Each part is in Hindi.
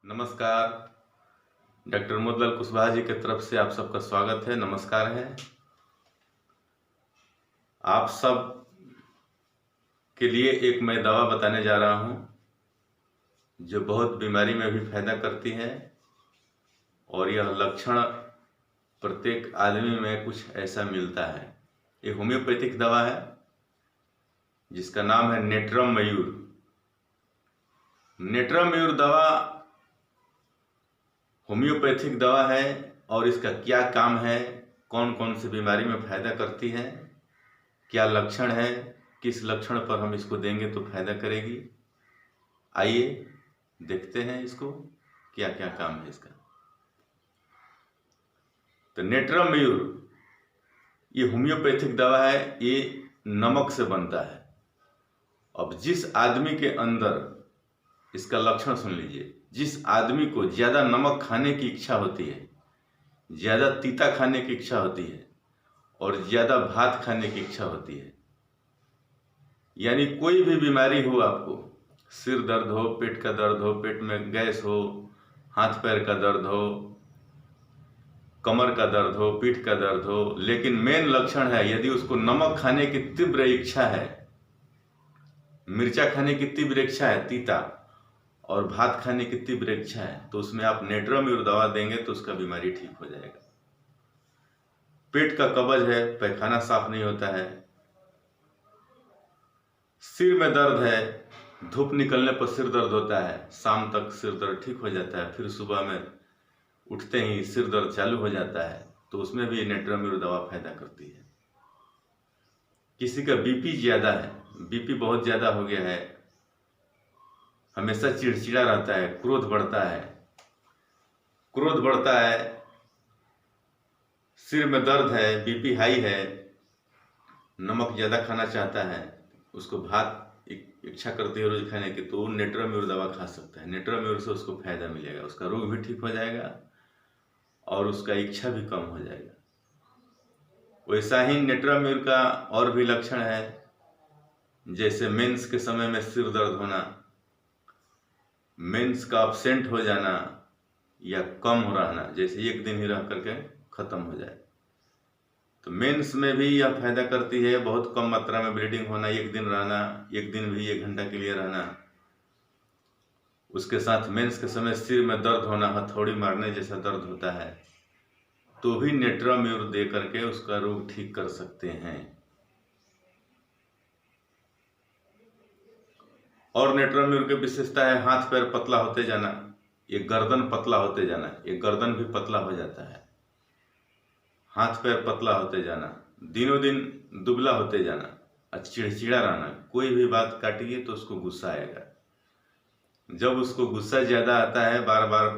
नमस्कार। डॉक्टर मोदलाल कुशवाहा जी की तरफ से आप सबका स्वागत है। नमस्कार है। आप सब के लिए एक मैं दवा बताने जा रहा हूं जो बहुत बीमारी में भी फायदा करती है और यह लक्षण प्रत्येक आदमी में कुछ ऐसा मिलता है। ये होम्योपैथिक दवा है जिसका नाम है नेट्रम मयूर। नेट्रम मयूर दवा होम्योपैथिक दवा है और इसका क्या काम है, कौन कौन सी बीमारी में फायदा करती है, क्या लक्षण है, किस लक्षण पर हम इसको देंगे तो फायदा करेगी। आइए देखते हैं इसको क्या क्या काम है इसका। तो नेट्रम मयूर ये होम्योपैथिक दवा है, ये नमक से बनता है। अब जिस आदमी के अंदर, इसका लक्षण सुन लीजिए, जिस आदमी को ज़्यादा नमक खाने की इच्छा होती है, ज़्यादा तीता खाने की इच्छा होती है और ज़्यादा भात खाने की इच्छा होती है, यानी कोई भी बीमारी हो, आपको सिर दर्द हो, पेट का दर्द हो, पेट में गैस हो, हाथ पैर का दर्द हो, कमर का दर्द हो, पीठ का दर्द हो, लेकिन मेन लक्षण है यदि उसको नमक खाने की तीव्र इच्छा है, मिर्चा खाने की तीव्र इच्छा है, तीता, और भात खाने की तीव्र इच्छा है, तो उसमें आप नेट्रम मयूर दवा देंगे तो उसका बीमारी ठीक हो जाएगा। पेट का कब्ज है, पैखाना साफ नहीं होता है, सिर में दर्द है, धूप निकलने पर सिर दर्द होता है, शाम तक सिर दर्द ठीक हो जाता है, फिर सुबह में उठते ही सिर दर्द चालू हो जाता है, तो उसमें भी नेट्रम मयूर दवा फायदा करती है। किसी का बीपी ज़्यादा है, बीपी बहुत ज़्यादा हो गया है, हमेशा चिड़चिड़ा रहता है, क्रोध बढ़ता है, सिर में दर्द है, बीपी हाई है, नमक ज़्यादा खाना चाहता है, उसको भात इच्छा करती है रोज खाने की, तो वो नेट्रम मयूर दवा खा सकता है। नेट्रम मयूर से उसको फायदा मिलेगा, उसका रोग भी ठीक हो जाएगा और उसका इच्छा भी कम हो जाएगा। वैसा ही नेट्रम मयूर का और भी लक्षण है, जैसे मेंस के समय में सिर दर्द होना, मेंस का अब्सेंट हो जाना या कम हो रहना, जैसे एक दिन ही रह करके खत्म हो जाए, तो मेंस में भी यह फायदा करती है। बहुत कम मात्रा में ब्लीडिंग होना, एक दिन रहना, एक दिन भी 1 घंटा के लिए रहना, उसके साथ मेंस के समय सिर में दर्द होना, हथौड़ी मारने जैसा दर्द होता है, तो भी नेट्रम मयूर दे करके उसका रोग ठीक कर सकते हैं। और नेट्रम मयूर की विशेषता है हाथ पैर पतला होते जाना, ये गर्दन पतला होते जाना, ये गर्दन भी पतला हो जाता है, हाथ पैर पतला होते जाना, दिनों दिन दुबला होते जाना, चिड़चिड़ा रहना, कोई भी बात काटिए तो उसको गुस्सा आएगा। जब उसको गुस्सा ज़्यादा आता है, बार बार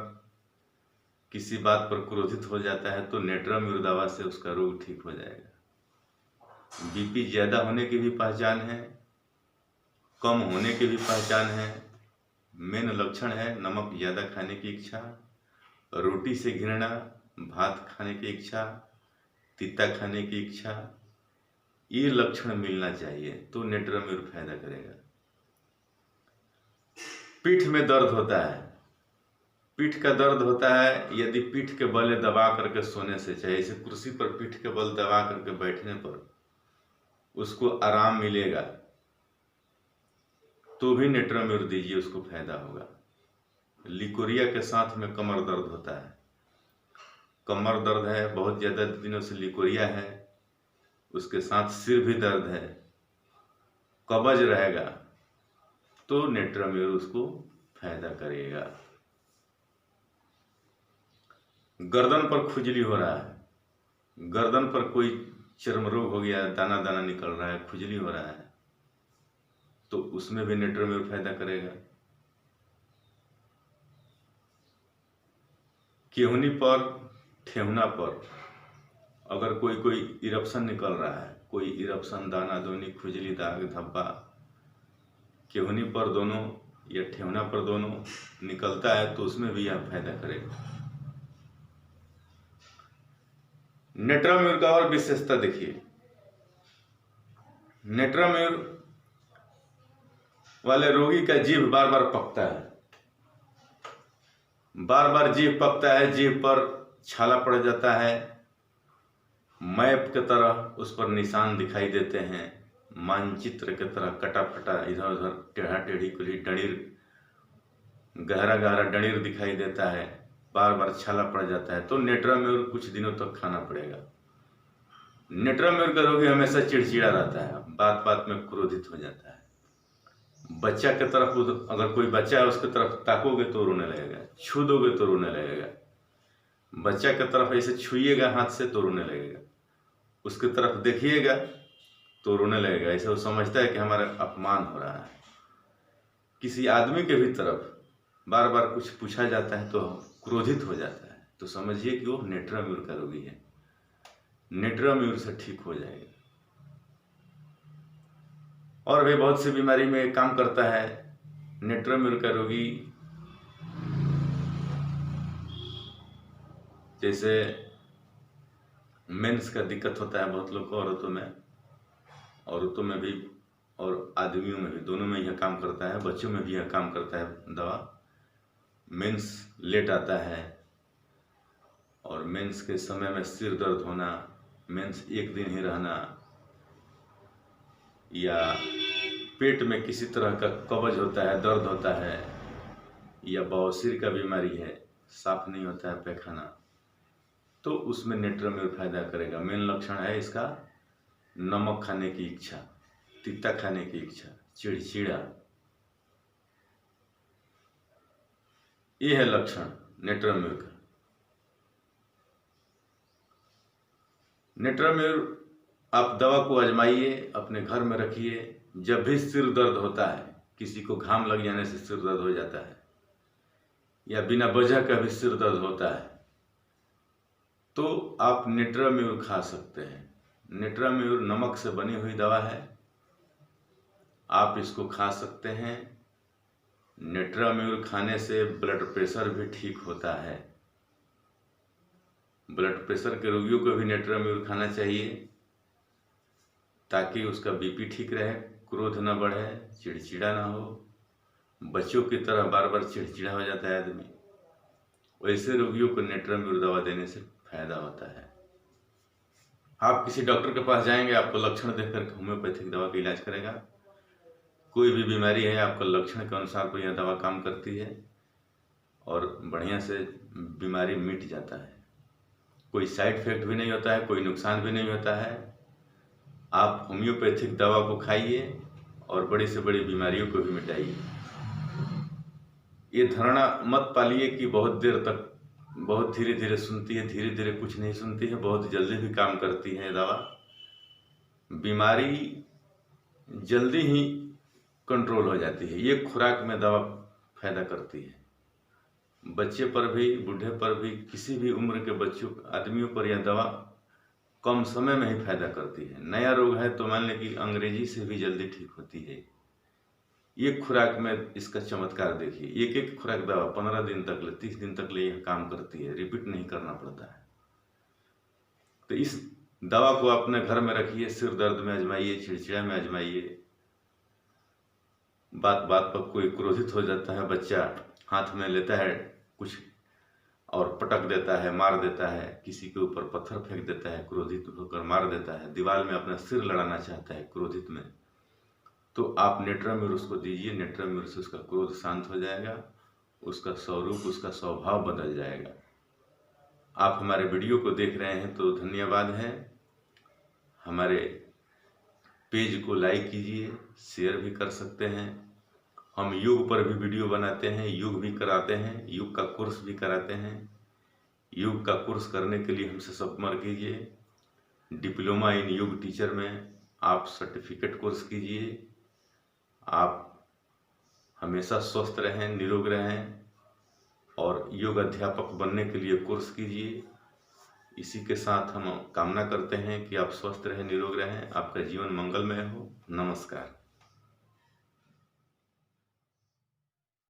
किसी बात पर क्रोधित हो जाता है, तो नेट्रम मयूर दवा से उसका रोग ठीक हो जाएगा। बीपी ज़्यादा होने की भी पहचान है, कम होने की भी पहचान है। मेन लक्षण है नमक ज़्यादा खाने की इच्छा, रोटी से घृणा, भात खाने की इच्छा, तीता खाने की इच्छा, ये लक्षण मिलना चाहिए तो नेट्रम मयूर फायदा करेगा। पीठ में दर्द होता है, पीठ का दर्द होता है, यदि पीठ के बल दबा करके सोने से, चाहे इसे कुर्सी पर पीठ के बल दबा करके बैठने पर उसको आराम मिलेगा, तो भी नेट्रम मयूर दीजिए, उसको फायदा होगा। लिकोरिया के साथ में कमर दर्द होता है, कमर दर्द है, बहुत ज़्यादा दिनों से लिकोरिया है, उसके साथ सिर भी दर्द है, कब्ज रहेगा, तो नेट्रम मयूर उसको फायदा करेगा। गर्दन पर खुजली हो रहा है, गर्दन पर कोई चर्म रोग हो गया, दाना दाना निकल रहा है, खुजली हो रहा है, तो उसमें भी नेट्रम मयूर फायदा करेगा। केहूनी पर, ठेहुना पर अगर कोई इरप्शन निकल रहा है, कोई इरप्शन, दाना दोनी, खुजली, दाग धब्बा केहूनी पर दोनों या ठेहुना पर दोनों निकलता है, तो उसमें भी यह फायदा करेगा। नेट्रम मयूर का और विशेषता देखिए, नेट्रम मयूर वाले रोगी का जीभ बार बार पकता है, बार बार जीभ पकता है, जीभ पर छाला पड़ जाता है, मैप की तरह उस पर निशान दिखाई देते हैं, मानचित्र की तरह कटा फटा इधर उधर टेढ़ा टेढ़ी कुली डणीर, गहरा गहरा डणीर दिखाई देता है, बार बार छाला पड़ जाता है, तो नेट्राम्यूर कुछ दिनों तक खाना पड़ेगा। नेट्राम्यूर का रोगी हमेशा चिड़चिड़ा रहता है, बात बात में क्रोधित हो जाता है। बच्चा की तरफ अगर कोई बच्चा है उसकी तरफ ताकोगे तो रोने लगेगा, छू दोगे तो रोने लगेगा, बच्चा की तरफ ऐसे छुइएगा हाथ से तो रोने लगेगा, उसकी तरफ देखिएगा तो रोने लगेगा। ऐसे वो समझता है कि हमारा अपमान हो रहा है। किसी आदमी के भी तरफ बार बार कुछ पूछा जाता है तो क्रोधित हो जाता है, तो समझिए कि वो नेट्राम्यूर का रोगी है। नेट्राम्यूर से ठीक हो जाएगा। और भी बहुत सी बीमारी में काम करता है नेट्राम्यूर का रोगी। जैसे मेंस का दिक्कत होता है बहुत लोग को, औरतों में भी और आदमियों में भी, दोनों में यह काम करता है। बच्चों में भी यह काम करता है दवा। मेंस लेट आता है और मेंस के समय में सिर दर्द होना, मेंस एक दिन ही रहना, या पेट में किसी तरह का कब्ज होता है, दर्द होता है, या बवासीर का बीमारी है, साफ नहीं होता है पैखाना, तो उसमें नेट्राम्यूर फायदा करेगा। मेन लक्षण है इसका नमक खाने की इच्छा, तीता खाने की इच्छा, चिड़चिड़ा, ये है लक्षण नेट्राम्यूर का। नेट्राम्यूर आप दवा को आजमाइए, अपने घर में रखिए। जब भी सिर दर्द होता है, किसी को घाम लग जाने से सिर दर्द हो जाता है, या बिना वजह का भी सिर दर्द होता है, तो आप नेट्राम्यूर खा सकते हैं। नेट्राम्यूर नमक से बनी हुई दवा है, आप इसको खा सकते हैं। नेट्राम्यूर खाने से ब्लड प्रेशर भी ठीक होता है। ब्लड प्रेशर के रोगियों को भी नेट्राम्यूर खाना चाहिए, ताकि उसका बीपी ठीक रहे, क्रोध न बढ़े, चिड़चिड़ा ना हो। बच्चों की तरह बार बार चिड़चिड़ा हो जाता है आदमी, वैसे रोगियों को नेट्राम्यूर दवा देने से फायदा होता है। आप किसी डॉक्टर के पास जाएंगे, आपको लक्षण देखकर होम्योपैथिक दवा का इलाज करेगा। कोई भी बीमारी है, आपका लक्षण के अनुसार तो यह दवा काम करती है और बढ़िया से बीमारी मिट जाता है। कोई साइड इफेक्ट भी नहीं होता है, कोई नुकसान भी नहीं होता है। आप होम्योपैथिक दवा को खाइए और बड़ी से बड़ी बीमारियों को भी मिटाइए। ये धारणा मत पालिए कि बहुत देर तक, बहुत धीरे धीरे सुनती है, धीरे धीरे कुछ नहीं सुनती है, बहुत जल्दी भी काम करती है दवा। बीमारी जल्दी ही कंट्रोल हो जाती है। ये खुराक में दवा फायदा करती है। बच्चे पर भी, बूढ़े पर भी, किसी भी उम्र के बच्चों आदमियों पर यह दवा कम समय में ही फायदा करती है। नया रोग है तो मान लें कि अंग्रेजी से भी जल्दी ठीक होती है। ये खुराक में इसका चमत्कार देखिए। एक एक खुराक दवा 15 दिन तक ले, 30 दिन तक ले यह काम करती है, रिपीट नहीं करना पड़ता है। तो इस दवा को अपने घर में रखिए, सिर दर्द में आजमाइए, चिड़चिड़ा में आजमाइए। बात बात पर कोई क्रोधित हो जाता है, बच्चा हाथ में लेता है कुछ और पटक देता है, मार देता है, किसी के ऊपर पत्थर फेंक देता है, क्रोधित होकर मार देता है, दीवार में अपना सिर लड़ाना चाहता है क्रोधित में, तो आप नेट्राम्यूर उसको दीजिए। नेट्राम्यूर से उसका क्रोध शांत हो जाएगा, उसका स्वरूप, उसका स्वभाव बदल जाएगा। आप हमारे वीडियो को देख रहे हैं तो धन्यवाद है। हमारे पेज को लाइक कीजिए, शेयर भी कर सकते हैं। हम योग पर भी वीडियो बनाते हैं, योग भी कराते हैं, योग का कोर्स भी कराते हैं। योग का कोर्स करने के लिए हमसे संपर्क कीजिए। डिप्लोमा इन योग टीचर में आप सर्टिफिकेट कोर्स कीजिए। आप हमेशा स्वस्थ रहें, निरोग रहें और योग अध्यापक बनने के लिए कोर्स कीजिए। इसी के साथ हम कामना करते हैं कि आप स्वस्थ रहें, निरोग रहें, आपका जीवन मंगलमय हो। नमस्कार।